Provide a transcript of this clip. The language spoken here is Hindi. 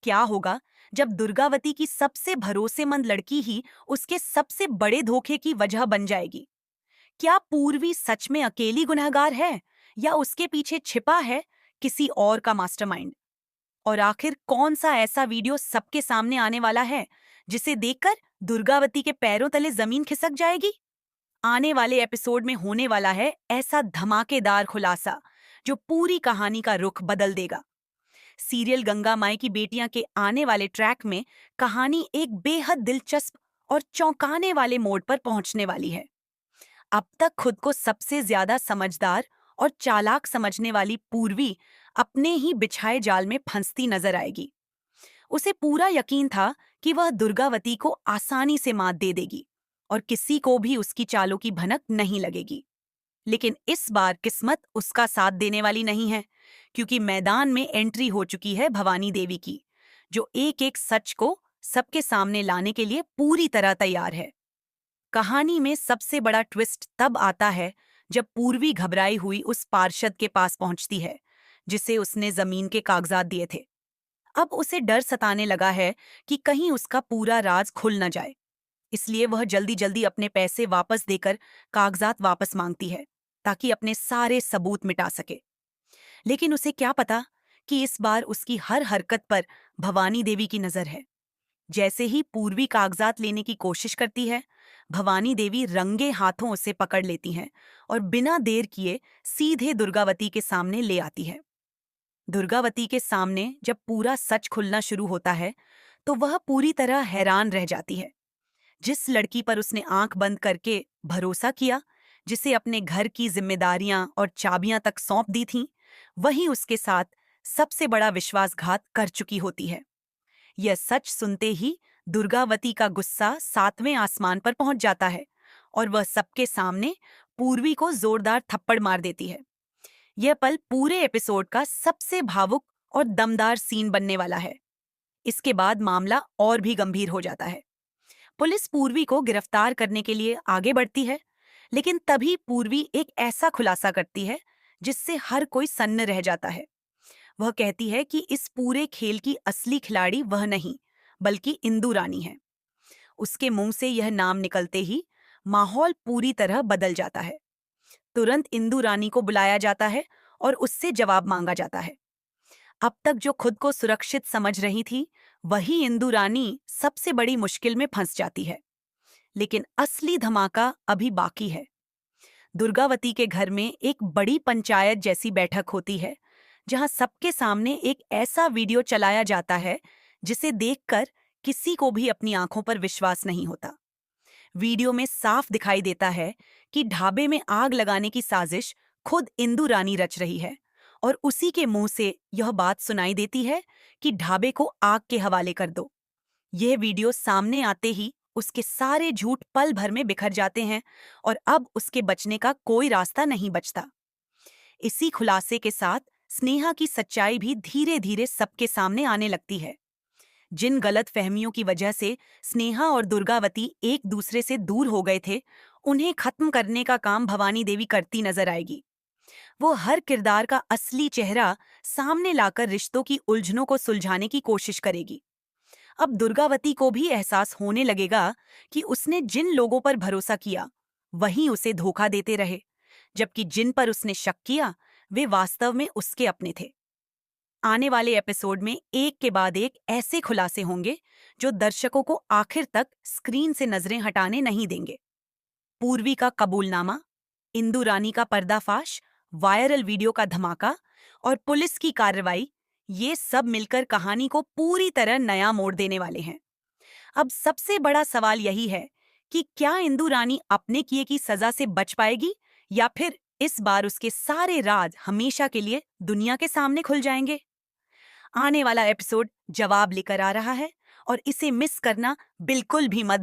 क्या होगा जब दुर्गावती की सबसे भरोसेमंद लड़की ही उसके सबसे बड़े धोखे की वजह बन जाएगी। क्या पूर्वी सच में अकेली गुनहगार है या उसके पीछे छिपा है किसी और का मास्टरमाइंड? और आखिर कौन सा ऐसा वीडियो सबके सामने आने वाला है जिसे देखकर दुर्गावती के पैरों तले जमीन खिसक जाएगी? आने वाले एपिसोड में होने वाला है ऐसा धमाकेदार खुलासा जो पूरी कहानी का रुख बदल देगा। सीरियल गंगा माई की बेटियां के आने वाले ट्रैक में कहानी एक बेहद दिलचस्प और चौंकाने वाले मोड़ पर पहुंचने वाली है। अब तक खुद को सबसे ज्यादा समझदार और चालाक समझने वाली पूर्वी अपने ही बिछाए जाल में फंसती नजर आएगी। उसे पूरा यकीन था कि वह दुर्गावती को आसानी से मात दे देगी और किसी को भी उसकी चालों की भनक नहीं लगेगी। लेकिन इस बार किस्मत उसका साथ देने वाली नहीं है, क्योंकि मैदान में एंट्री हो चुकी है भवानी देवी की, जो एक एक सच को सबके सामने लाने के लिए पूरी तरह तैयार है। कहानी में सबसे बड़ा ट्विस्ट तब आता है जब पूर्वी घबराई हुई उस पार्षद के पास पहुंचती है जिसे उसने जमीन के कागजात दिए थे। अब उसे डर सताने लगा है कि कहीं उसका पूरा राज खुल न जाए, इसलिए वह जल्दी जल्दी अपने पैसे वापस देकर कागजात वापस मांगती है ताकि अपने सारे सबूत मिटा सके। लेकिन उसे क्या पता कि इस बार उसकी हर हरकत पर भवानी देवी की नजर है। जैसे ही पूर्वी कागजात लेने की कोशिश करती है, भवानी देवी रंगे हाथों उसे पकड़ लेती हैं और बिना देर किए सीधे दुर्गावती के सामने ले आती है। दुर्गावती के सामने जब पूरा सच खुलना शुरू होता है तो वह पूरी तरह हैरान रह जाती है। जिस लड़की पर उसने आंख बंद करके भरोसा किया, जिसे अपने घर की जिम्मेदारियां और चाबियां तक सौंप दी थीं, वही उसके साथ सबसे बड़ा विश्वासघात कर चुकी होती है। यह सच सुनते ही दुर्गावती का गुस्सा 7वें आसमान पर पहुंच जाता है और वह सबके सामने पूर्वी को जोरदार थप्पड़ मार देती है। यह पल पूरे एपिसोड का सबसे भावुक और दमदार सीन बनने वाला है। इसके बाद मामला और भी गंभीर हो जाता है। पुलिस पूर्वी को गिरफ्तार करने के लिए आगे बढ़ती है, लेकिन तभी पूर्वी एक ऐसा खुलासा करती है जिससे हर कोई सन्न रह जाता है। वह कहती है कि इस पूरे खेल की असली खिलाड़ी वह नहीं, बल्कि इंदु रानी है। उसके मुंह से यह नाम निकलते ही माहौल पूरी तरह बदल जाता है। तुरंत इंदु रानी को बुलाया जाता है और उससे जवाब मांगा जाता है। अब तक जो खुद को सुरक्षित समझ रही थी, वही इंदु रानी सबसे बड़ी मुश्किल में फंस जाती है। लेकिन असली धमाका अभी बाकी है। दुर्गावती के घर में एक बड़ी पंचायत जैसी बैठक होती है, जहां सबके सामने एक ऐसा वीडियो चलाया जाता है जिसे देखकर किसी को भी अपनी आंखों पर विश्वास नहीं होता। वीडियो में साफ दिखाई देता है कि ढाबे में आग लगाने की साजिश खुद इंदु रानी रच रही है और उसी के मुंह से यह बात सुनाई देती है कि ढाबे को आग के हवाले कर दो। यह वीडियो सामने आते ही उसके सारे झूठ पल भर में बिखर जाते हैं और अब उसके बचने का कोई रास्ता नहीं बचता। इसी खुलासे के साथ स्नेहा की सच्चाई भी धीरे धीरे सबके सामने आने लगती है। जिन गलत फहमियों की वजह से स्नेहा और दुर्गावती एक दूसरे से दूर हो गए थे, उन्हें खत्म करने का काम भवानी देवी करती नजर आएगी। वो हर किरदार का असली चेहरा सामने लाकर रिश्तों की उलझनों को सुलझाने की कोशिश करेगी। अब दुर्गावती को भी एहसास होने लगेगा कि उसने जिन लोगों पर भरोसा किया, वही उसे धोखा देते रहे, जबकि जिन पर उसने शक किया, वे वास्तव में उसके अपने थे। आने वाले एपिसोड में एक के बाद एक ऐसे खुलासे होंगे जो दर्शकों को आखिर तक स्क्रीन से नजरें हटाने नहीं देंगे। पूर्वी का कबूलनामा, इंदु रानी का पर्दाफाश, वायरल वीडियो का धमाका और पुलिस की कार्रवाई, ये सब मिलकर कहानी को पूरी तरह नया मोड़ देने वाले हैं। अब सबसे बड़ा सवाल यही है कि क्या इंदु रानी अपने किए की सजा से बच पाएगी या फिर इस बार उसके सारे राज हमेशा के लिए दुनिया के सामने खुल जाएंगे? आने वाला एपिसोड जवाब लेकर आ रहा है और इसे मिस करना बिल्कुल भी मत